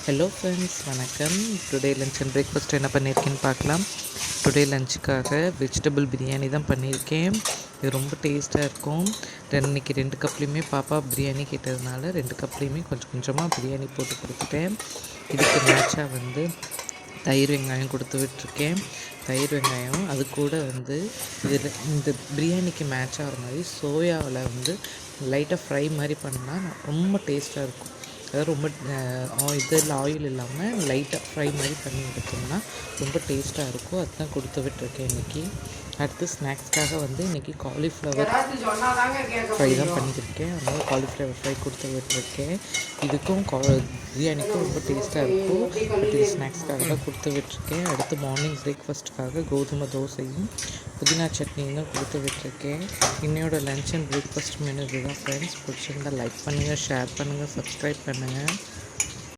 Hello friends, வணக்கம். Today lunch and breakfast என்ன பண்ணியிருக்கேன்னு பார்க்கலாம். டுடே லஞ்சுக்காக வெஜிடபிள் பிரியாணி தான் பண்ணியிருக்கேன். இது ரொம்ப டேஸ்ட்டாக இருக்கும். இன்றைக்கி 2 கப்லேயுமே பாப்பா பிரியாணி கேட்டதுனால 2 கப்லேயுமே கொஞ்சம் கொஞ்சமாக பிரியாணி போட்டு கொடுத்துட்டேன். இதுக்கு மேட்சாக தயிர் வெங்காயம் கொடுத்து விட்டுருக்கேன். தயிர் வெங்காயம் அது கூட இதில் இந்த பிரியாணிக்கு மேட்ச் ஆகிற மாதிரி சோயாவில் லைட்டாக ஃப்ரை மாதிரி பண்ணால் ரொம்ப டேஸ்ட்டாக இருக்கும். அதாவது ரொம்ப இதில் ஆயில் இல்லாமல் லைட்டாக ஃப்ரை மாதிரி பண்ணி எடுத்தோம்னா ரொம்ப டேஸ்ட்டாக இருக்கும். அதுதான் கொடுத்து விட்டுருக்கேன் இன்றைக்கி. அடுத்து ஸ்நாக்ஸ்க்காக இன்றைக்கி காலிஃப்ளவர் ஃப்ரை தான் பண்ணியிருக்கேன். அதனால் காலிஃப்ளவர் ஃப்ரை கொடுத்து விட்டுருக்கேன். இதுக்கும் பிரியாணிக்கும் ரொம்ப டேஸ்ட்டாக இருக்கும். இது ஸ்நாக்ஸ்க்காக தான் கொடுத்து விட்டுருக்கேன். அடுத்து மார்னிங் பிரேக்ஃபாஸ்ட்டுக்காக கோதுமை தோசையும் புதினா சட்னியும் தான் கொடுத்து விட்டுருக்கேன். இன்னையோட லன்ச் அண்ட் பிரேக்ஃபாஸ்ட் மெனு இதுதான் ஃப்ரெண்ட்ஸ். பிடிச்சிருந்தால் லைக் பண்ணுங்கள், ஷேர் பண்ணுங்கள், சப்ஸ்கிரைப் பண்ணுங்கள்.